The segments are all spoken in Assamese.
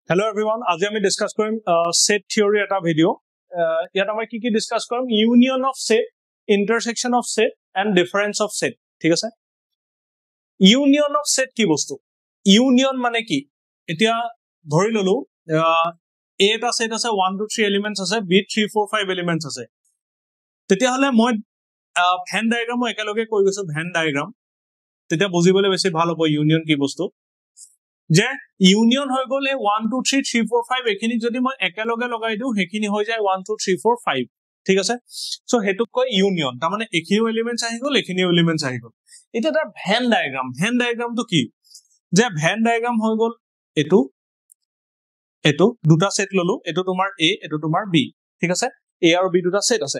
Hello everyone, আজি আমি ডিসকাস কৰিম set theory এটা ভিডিও ইয়াত আমি কি ডিসকাস কৰিম union of set, intersection of set and difference of set ঠিক আছে union of set কি বস্তু union মানে কি এতিয়া ধৰি ললো a এটা set আছে 1 2 3 elements আছে b 3 4 5 elements আছে তেতিয়া হলে মই Venn diagram একেলগে কৈ গৈছো Venn diagram তেতিয়া বুজিবলৈ বেছি ভাল হ'ব union কি বস্তু যে ইউনিয়ন হৈ গলে 1 2 3 3 4 5 এখিনি যদি মই একেলগে লগাই দিও হেখিনি হৈ যায় 1 2 3 4 5 ঠিক আছে সো হেতুক কয় ইউনিয়ন তাৰ মানে এখিনি এলিমেন্টস আহি গল এখিনি এলিমেন্টস আহি গল এটা তাৰ ভেন ডায়াগ্ৰাম তো কি যে ভেন ডায়াগ্ৰাম হৈ গল এটো দুটা সেট ললো এটো তোমাৰ a এটো তোমাৰ b ঠিক আছে a আৰু b দুটা সেট আছে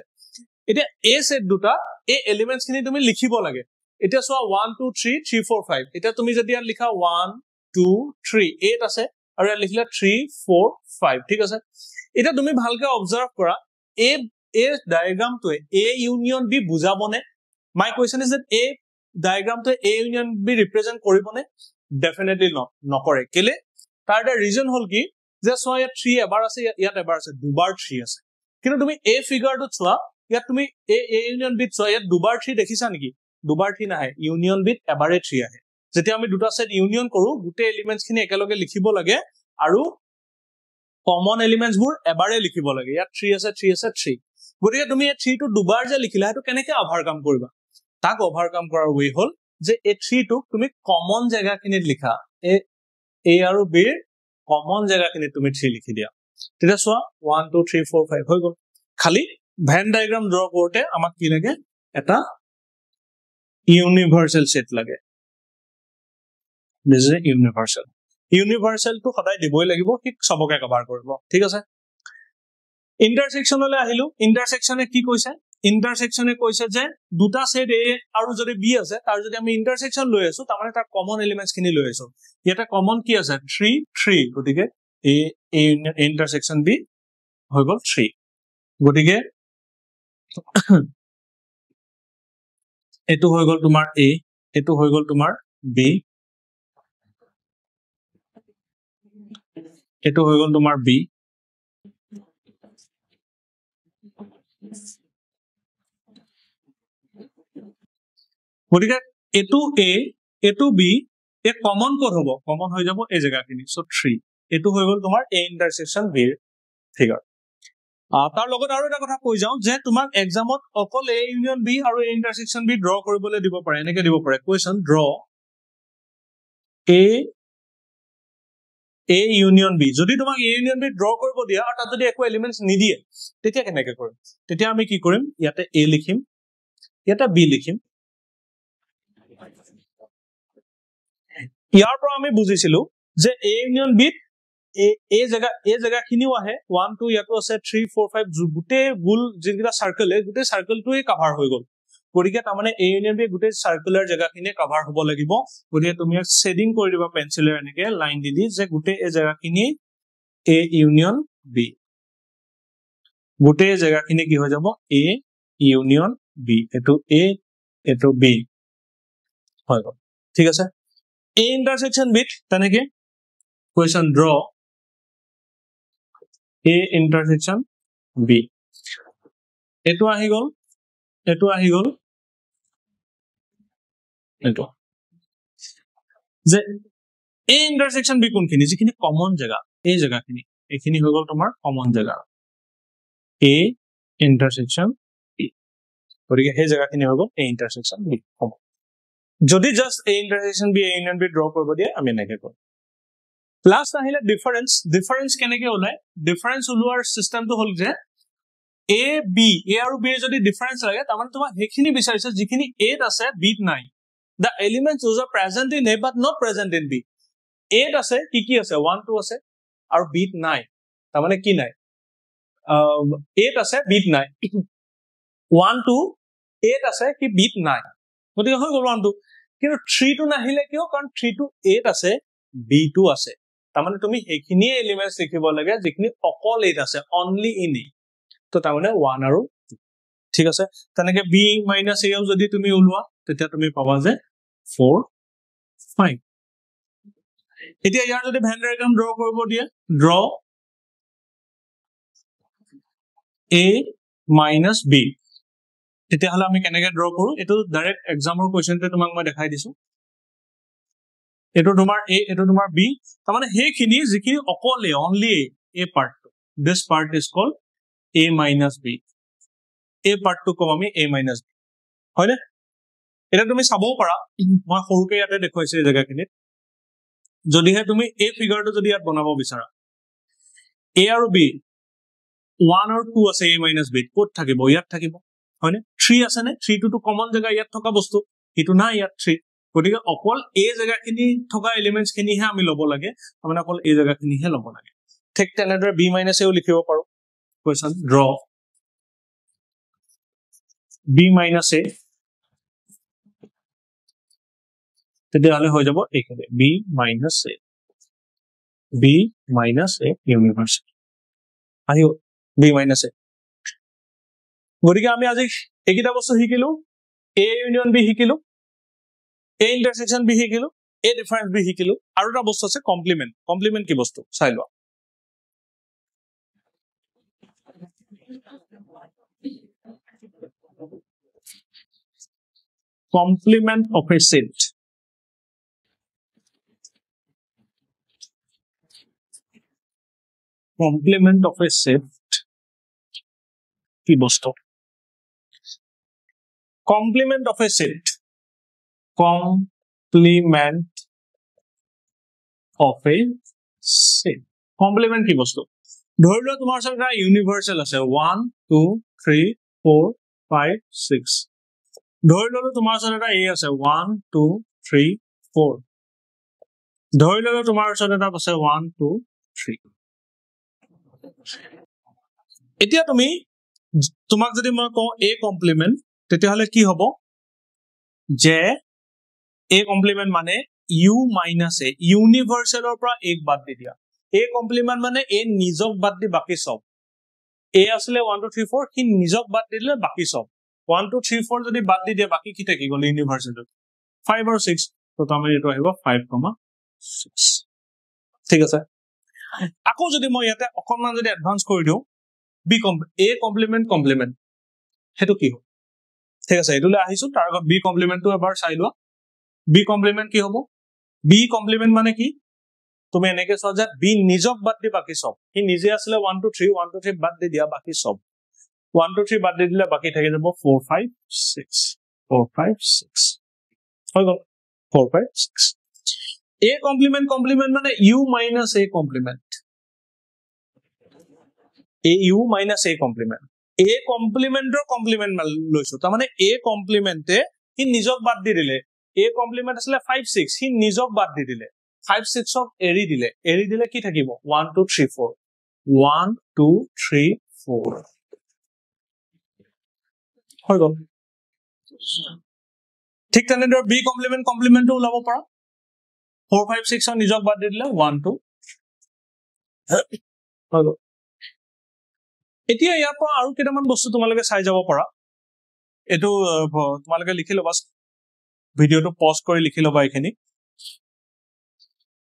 এতিয়া a সেট দুটা এই এলিমেন্টস খিনি তুমি লিখিব লাগে এতিয়া সোয়া 1 2 3 3 4 5 এটা তুমি যদি আর লিখা 1 2 3 8 আছে আৰু ইয়াত লিখিলা 3 4 5 ঠিক আছে এটা তুমি ভালকে অবজার্ভ কৰা এ ডায়াগ্রাম তো a ইউনিয়ন b বুজাবনে my question is that a diagram তো a ইউনিয়ন b ৰিপ্ৰেজেন্ট কৰিবনে ডেফিনেটলি নকৰে কেলে তাৰ এটা ৰিজন হল কি যে সোয়া ইয়াত 3 এবাৰ আছে ইয়াত এবাৰ আছে দুবাৰ 3 আছে কিন্তু তুমি a ফিগাৰটো চোৱা ইয়াত তুমি a ইউনিয়ন b চোৱা ইয়াত দুবাৰ 3 দেখিছা নেকি দুবাৰ 3 নাহে ইউনিয়ন b এবাৰে 3 আহে যেতিয়া আমি দুটা সেট ইউনিয়ন কৰো গুটে এলিমেন্টস খিনি একেলগে লিখিব লাগে আৰু কমন এলিমেন্টস বোৰ এবাৰে লিখিব লাগে ইয়াত 3 আছে 3 গতিকে তুমি এই 3 টো দুবাৰ যে লিখিলা হেতু কেনেকৈ ওভাৰকাম কৰিবা তাক ওভাৰকাম কৰাৰ ওয়ে হল যে এই 3 টো তুমি কমন জায়গাখিনিত লিখা a আৰু b ৰ কমন জায়গাখিনিত তুমি 3 লিখি দিয়া তেতিয়া চোৱা 1 2 3 4 5 হৈ গল খালি ভেন ডায়াগ্ৰাম ড্ৰ কৰোতে আমাক কি লাগে এটা ইউনিভাৰ্সাল সেট লাগে This is a universal to সদায় দিবই লাগিব ঠিক সবকে কভাৰ কৰিব ঠিক আছে ইন্টাৰসেকশনলে আহিলো ইন্টাৰসেকশনে কি কৈছে ইন্টাৰসেকশনে কৈছে যে দুটা সেট a আৰু যদি b আছে তাৰ যদি আমি ইন্টাৰসেকশন লৈ আছো তাৰ মানে তাৰ কমন এলিমেন্টস খিনি লৈ আছো ইয়াতে কমন কি আছে 3 3 গতিকে a ইন্টারসেকশন b হৈ গল 3 গতিকে এটো হৈ গল তোমাৰ a এটো হৈ গল তোমাৰ b এটো হৈ গল তোমাৰ b গতিকে এটো a এটো b এ কমন কোড হ'ব কমন হৈ যাব এই জায়গাখিনি সো 3 এটো হৈ গল তোমাৰ a ইন্টাৰসেকশন b ৰ ফিগাৰ তাৰ লগত আৰু এটা কথা কৈ যাও যে তোমাক এক্সামত অকল a ইউনিয়ন b আৰু a ইন্টাৰসেকশন b ড্ৰ কৰিবলৈ দিব পাৰে এনেকৈ দিব পাৰে question draw a union b যদি তোমাক a union b ড্ৰ কৰিব দিয়া আৰু তাত যদি একো এলিমেন্টস নিদিয়ে তেতিয়া কেনেকৈ কৰিম তেতিয়া আমি কি কৰিম ইয়াতে a লিখিম ইয়াতে b লিখিম ইয়াৰ পৰা আমি বুজিছিলো যে a union b এই জায়গাখিনিও আহে 1 2 ইয়াতো আছে 3 4 5 গুটে গুল যেটা সার্কেল গুটে সার্কেলটোই কভাৰ হৈ গল গতিকে তাৰ মানে a union b গুটে সাৰ্কুলাৰ জায়গাখিনি কভাৰ হ'ব লাগিব গতিকে তুমি শেডিং কৰি দিবা পেন্সিলেৰ এনেকে লাইন দি যে গুটে এই জায়গাখিনি a union b গুটে জায়গাখিনি কি হৈ যাব a union b এটো a এটো b হৈ গল ঠিক আছে a intersection b তেনেকে question draw a intersection b এটো আহি গল এটো যে a intersection b কোনখিনি যিখিনি কমন জায়গা এই জায়গাখিনি এখিনি হৈ গল তোমাৰ কমন জায়গা a intersection b গতিকে এই জায়গাখিনি হৈ গল a intersection b কমন যদি just a intersection b a union b draw কৰিব দিয়ে আমি এনেকৈ কৰিম লাস্ট আহিলে ডিফাৰেন্স কেনেকৈ ওলাই ডিফাৰেন্স ওলোৱাৰ সিস্টেমটো হল যে a আৰু b যদি ডিফাৰেন্স লাগে তাৰ মানে তোমাক হেখিনি বিচাৰিছে যিখিনি a ত আছে b ত নাই the elements those are present in a but not present in b a ত আছে কি আছে 1 2 আছে আৰু b ত নাই তাৰ মানে কি নাই a ত আছে b ত নাই 1 2 a ত আছে কি b ত নাই গতিকে হৈ গল 1 2 কিন্তু 3 টো নাহিলে কিয় কাৰণ 3 টো a ত আছে b টো আছে তাৰ মানে তুমি হেখিনি এলিমেন্টস লিখিব লাগে যিখিনি অকল a ত আছে only in a তো তাৰ মানে 1 আৰু 2 ঠিক আছে তেনেকে b - a যদি তুমি ওলোৱা তেতিয়া তুমি পাবা যে 4 5 এতিয়া ইয়াৰ যদি ভেন ডায়াগ্ৰাম ড্ৰ কৰিব দিয়ে ড্ৰ a minus b তেতিয়াহলে আমি কেনেকৈ ড্ৰ কৰো এটো ডাইৰেক্ট এক্সামৰ কোৱেশ্চনটো তোমাক মই দেখাই দিছো এটো তোমাৰ a এটো তোমাৰ b তাৰমানে হেখিনি যিখিনি অকলে only a part this part is called a minus b a part to কম আমি a minus b হয়নে এটা তুমি চাবও পাৰা মই সৰুকে ইয়াতে দেখুৱাইছো এই জায়গাখিনিত যদিহে তুমি এই ফিগাৰটো যদি ইয়াত বনাব বিচাৰা a আৰু b 1 আৰু 2 আছে a minus b ক'ত থাকিব ইয়াত থাকিব হয়নে 3 আছে নে 3 টো কমন জায়গা ইয়াত থকা বস্তু এটো না ইয়াত 3 গতিকে অকল এই জায়গাখিনি থকা এলিমেন্টস খিনিহে আমি লব লাগে মানে অকল এই জায়গাখিনিহে লব লাগে ঠিক তেনেদৰে b minus a ও লিখিব পাৰো question draw b minus a তেতিয়াহলে হৈ যাব এইখানে b minus a ইউনিভাৰ্সেল আহিও b minus a গতিকে আমি আজি এইকিটা বস্তু শিকিলো a ইউনিয়ন b শিকিলো a ইন্টারসেকশন b শিকিলো a ডিফারেন্স b শিকিলো আৰু এটা বস্তু আছে কমপ্লিমেন্ট কি বস্তু চাই লোৱা complement of a set complement of a set কি বস্তু complement of a set complement of a set complement কি বস্তু ধৰি লোৱা তোমাৰ ওচৰত এটা ইউনিভাৰ্সেল আছে 1 2 3 4 5 6 ধৰি ললো তোমাৰ ওচৰত এটা a আছে 1 2 3 4 ধৰি ললো তোমাৰ ওচৰত এটা আছে 1 2 3 এতিয়া তুমি তোমাক যদি মই কওঁ a কমপ্লিমেন্ট তেতিয়াহলে কি হ'ব যে a কমপ্লিমেন্ট মানে u minus a ইউনিভাৰ্সেলৰ পৰা এক বাদ দি দিয়া a কমপ্লিমেন্ট মানে a নিজক বাদ দি বাকি সব a আসলে 1 2 3 4 কি নিজক বাদ দিলে বাকি সব 1 2 3 4 যদি বাদ দি দিয়ে বাকি কি থাকি গল ইউনিভাৰ্সেল 5 আৰু 6 তো তামে এটো আহিব 5,6 ঠিক আছে আকৌ যদি মই ইয়াতে অকমান যদি এডভান্স কৰি দিও b a কমপ্লিমেন্ট হেতু কি হ'ব ঠিক আছে এটোলে আহিছো তাৰ আগত b কমপ্লিমেন্টটো এবাৰ চাই লোৱা b কমপ্লিমেন্ট কি হ'ব b কমপ্লিমেন্ট মানে কি তুমি এনেকে চোৱা যে b নিজক বাদ দি বাকি সব হি নিজে আসলে 1 2 3 1 2 3 বাদ দি দিয়া বাকি সব 1 2 3 বাদ দি দিলে বাকি থাকি যাব 4 5 6 4 5 6 হৈ গল 4 5 6 a কমপ্লিমেন্ট মানে u minus a complement u minus a complement a কমপ্লিমেন্টৰ কমপ্লিমেন্ট লৈছো তাৰ মানে a কমপ্লিমেন্টে হি নিজক বাদ দি দিলে a কমপ্লিমেন্ট আসলে 5 6 হি নিজক বাদ দি দিলে 5 6 ক এৰি দিলে কি থাকিব 1 2 3 4 1 2 3 4 হৈ গল ঠিক তেনেদৰে b কমপ্লিমেন্টটো ওলাব পাৰা 4 5 6 ৰ নিজক বাদ দি দিলে 1 2 হৈ গল এতিয়া ইয়াৰ পৰা আৰু কেইটামান বস্তু তোমালোকে চাই যাব পাৰা এটো তোমালোকে লিখি লবা ভিডিওটো পজ কৰি লিখি লবা এখিনি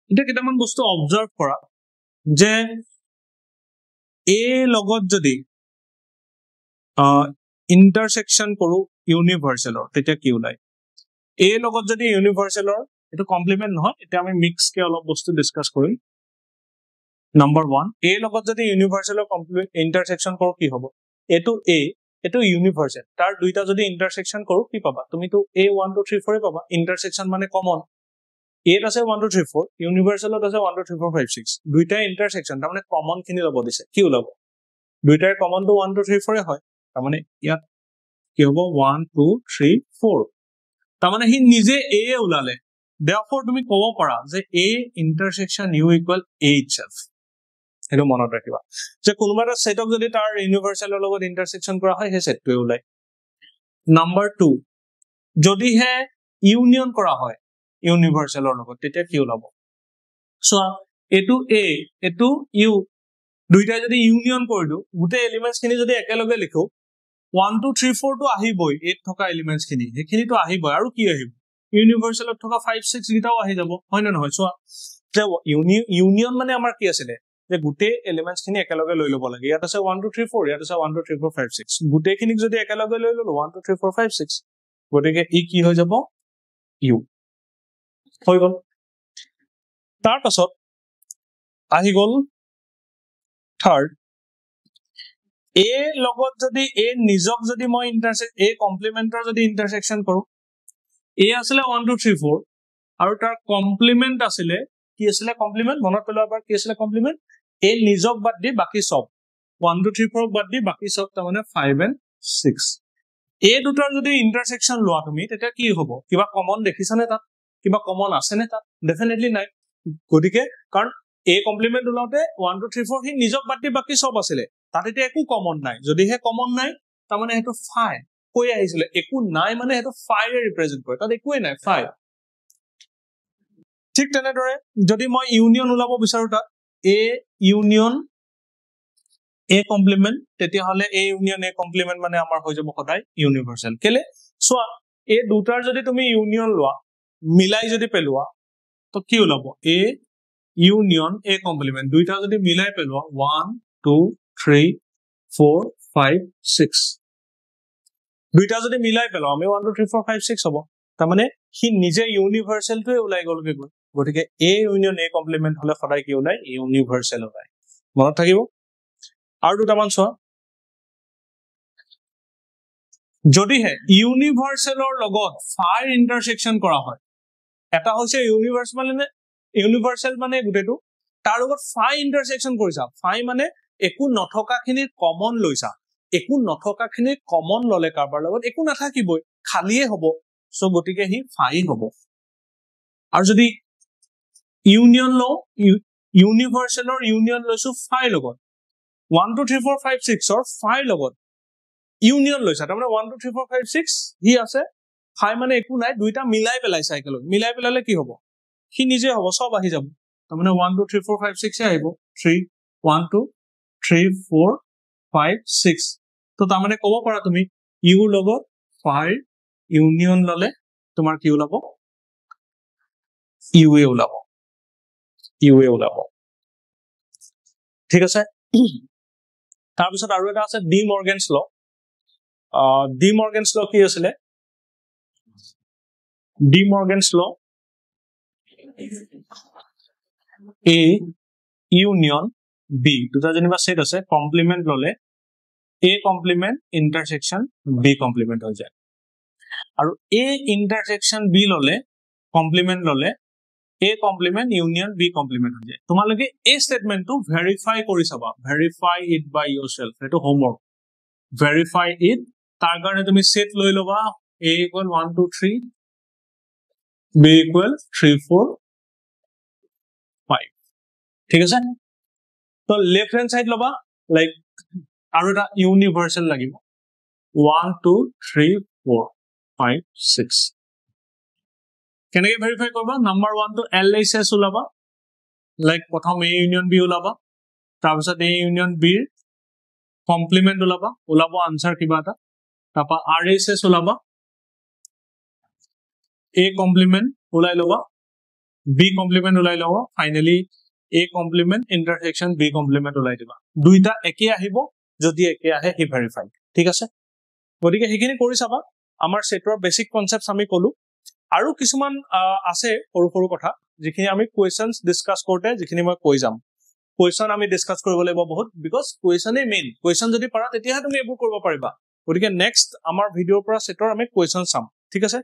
এটা কেইটামান বস্তু অবজাৰ্ভ কৰা যে a লগত যদি ইন্টাৰসেকশন কৰো ইউনিভাৰ্সেলৰ তেতিয়া কি ওলাই a লগত যদি ইউনিভাৰ্সেলৰ এটো কমপ্লিমেন্ট নহয় এটা আমি মিক্স কে অলপ বস্তু ডিসকাস কৰিম নাম্বাৰ 1 a লগত যদি ইউনিভাৰ্সেলৰ কমপ্লিমেন্ট ইন্টাৰসেকশন কৰো কি হ'ব এটো a এটো ইউনিভাৰ্সেল তাৰ দুইটা যদি ইন্টাৰসেকশন কৰো কি পাবা তুমি তো a 1 2 3 4 পাবা ইন্টারসেকশন মানে কমন a আছে 1 2 3 4 ইউনিভাৰ্সেলত আছে 1 2 3 4 5 6 দুইটা ইন্টাৰসেকশন তাৰ মানে কমন খিনি লব দিছে কি ওলাব দুইটাৰ কমন তো 1 2 3 4 হয় তাৰ মানে ইয়াত কি হ'ব 1 2 3 4 তাৰ মানে হি নিজে a ওলালে therefore তুমি ক'ব পাৰা যে a intersection u equal a itself এটো মনত ৰাখিবা যে কোনোবা এটা সেটক যদি তাৰ ইউনিভাৰ্সেলৰ লগত ইন্টাৰসেকশন কৰা হয় হে সেটটোৱে ওলাই নাম্বাৰ 2 যদি হে ইউনিয়ন কৰা হয় ইউনিভাৰ্সেলৰ লগত তেতিয়া কি ওলাব সো এটো a এটো u দুইটা যদি ইউনিয়ন কৰি দিও গুটে এলিমেন্টস খিনি যদি একেলগে লিখো 1 2 3 4 তো আহিবই এত থকা এলিমেন্টস খিনি হেখিনি তো আহিবই আৰু কি আহিব ইউনিভাৰ্সেলত থকা 5 6 গিটাও আহি যাব হয় না নহয় সো যে ইউনিয়ন মানে আমাৰ কি আছিলে যে গোটেই এলিমেন্টছ খিনি একেলগে লৈ ল'ব লাগে ইয়াত আছে 1 2 3 4 ইয়াত আছে 1 2 3 4 5 6 গোটেইখিনিক যদি একেলগে লৈ ল'লো 1 2 3 4 5 6 গতিকে ই কি হৈ যাব ইউ হৈ গ'ল তাৰ পাছত আহি গ'ল থাৰ্ড এ লগত যদি এ নিজক যদি মই ইন্টাৰসেক্ট এ কমপ্লিমেন্টৰ যদি ইন্টাৰসেকশন কৰো এ আছিলে 1 2 3 4 আৰু তাৰ কমপ্লিমেন্ট আছিলে কি আছিলে কমপ্লিমেন্ট মনত পেলোৱা এবাৰ কি আছিলে কমপ্লিমেন্ট এ নিজক বাদ দি বাকি সব 1 2 3 4 বাদ দি বাকি সব তাৰ মানে 5 and 6 এ দুটাৰ যদি ইন্টাৰসেকশন লোৱা তুমি তেতিয়া কি হ'ব কিবা কমন দেখিছানে তাত কিবা কমন আছে নে তাত ডেফিনেটলি নাই গতিকে কাৰণ এ কমপ্লিমেন্ট ওলাওতে 1 2 3 4 হি নিজক বাদ দি বাকি সব আছিলে তাত এতিয়া একো কমন নাই যদিহে কমন নাই তাৰ মানে হেতু 5 কৈ আহিছিলে একো নাই মানে হেতু 5 এ ৰিপ্ৰেজেন্ট কৰে তাত একোই নাই 5 ঠিক তেনেদৰে যদি মই ইউনিয়ন ওলাব বিচাৰো তাত এ ইউনিয়ন এ কমপ্লিমেন্ট তেতিয়া হলে এ ইউনিয়ন এ কমপ্লিমেন্ট মানে আমাৰ হৈ যাব সদায় ইউনিভাৰ্সাল কেলে সোৱা এ দুটাৰ যদি তুমি ইউনিয়ন লোৱা মিলাই যদি পেলোৱা তো কি ওলাব এ ইউনিয়ন এ কমপ্লিমেন্ট দুইটা যদি মিলাই পেলোৱা 1 2 3 4 5 6 দুইটা যদি মিলাই পেলাও আমি 1 2 3 4 5 6 হ'ব তাৰ মানে হি নিজে ইউনিভাৰ্সালটোৱে ওলাই গ'লগে গতিকে এ ইউনিয়ন এ কমপ্লিমেন্ট হলে সদায় কি ওলাই ইউনিভাৰ্সাল ওলাই মনত থাকিব আৰু দুটামান চোৱা যদিহে ইউনিভাৰ্সালৰ লগত ফাই ইন্টাৰসেকশন কৰা হয় এটা হৈছে ইউনিভাৰ্সাল মানে গুটেটো তাৰ লগত ফাই ইন্টাৰসেকশন কৰিছা ফাই মানে একো নথকাখিনিৰ কমন লৈছা একো নথকাখিনিৰ কমন ললে কাৰবাৰ লগত একো নাথাকিবই খালিয়ে হ'ব সো গতিকে হি ফাই হ'ব আৰু যদি ইউনিয়ন লো ইউনিভাৰ্সালৰ ইউনিয়ন লৈছো ফাই লগত 1 2 3 4 5 6 অৰ ফাই লগত ইউনিয়ন লৈছা তাৰ মানে 1 2 3 4 5 6 হি আছে ফাই মানে একো নাই দুইটা মিলাই পেলাই সাইকেল মিলাই পেলালে কি হ'ব হি নিজে হ'ব সব আহি যাব তাৰ মানে 1 2 3 4 5 6 এ আহিব 3 1 2 3 4 5 6 তো তাৰ মানে ক'ব পাৰা তুমি ইউ লগত ফাই ইউনিয়ন ললে তোমাৰ কি ওলাব ইউ এ ওলাব ঠিক আছে তাৰ পিছত আৰু এটা আছে ডি মৰ্গেনছ ল কি আছিলে ডি মৰ্গেনছ ল এ ইউনিয়ন বি দুটা যেনিবা সেট আছে কমপ্লিমেন্ট ললে A complement intersection B complement হৈ যায় আৰু এ ইন্টাৰসেকশন বি ললে কমপ্লিমেন্ট ললে A complement union B complement হৈ যায় তোমালোকে এই স্টেটমেন্টটো ভেৰিফাই কৰি চাবা ভেৰিফাই ইট বাই ইয়োৰসেল্ফ এটো হোমৱৰ্ক ভেৰিফাই ইট তাৰ কাৰণে তুমি সেট লৈ লবা a equal 1 2 3 b equal 3 4 5 ঠিক আছে তো লেফট হ্যান্ড সাইড লবা লাইক আৰু এটা ইউনিভাৰ্সাল লাগিব 1 2 3 4 5 6 কেনেকৈ ভেৰিফাই কৰবা নাম্বাৰ 1 টো LHS ওলাবা লাইক প্ৰথম A ইউনিয়ন B ওলাবা তাৰ পিছত A ইউনিয়ন B ৰ কমপ্লিমেন্ট ওলাবা আনসাৰ কিবা এটা তাৰপা RHS ওলাবা A কমপ্লিমেন্ট ওলাই লবা B কমপ্লিমেন্ট ওলাই লবা finally A complement intersection B complement ওলাই দিবা দুইটা একে আহিব যদি একে আহে হি ভেৰিফাইড ঠিক আছে গতিকে হেখিনি কৰি চাবা আমাৰ সেটৰ বেসিক কনসেপ্টছ আমি কলো আৰু কিছুমান আছে সৰু কথা যিখিনি আমি কোৱেশ্চনছ ডিসকাস কৰোতে যিখিনি মই কৈ যাম কোৱেশ্চন আমি ডিসকাস কৰিব লাগিব বহুত বিকজ কোৱেশ্চনে মেইন কোৱেশ্চন যদি পাৰা তেতিয়া তুমি এইবোৰ কৰিব পাৰিবা গতিকে নেক্সট আমাৰ ভিডিওৰ পৰা সেটৰ আমি কোৱেশ্চন চাম ঠিক আছে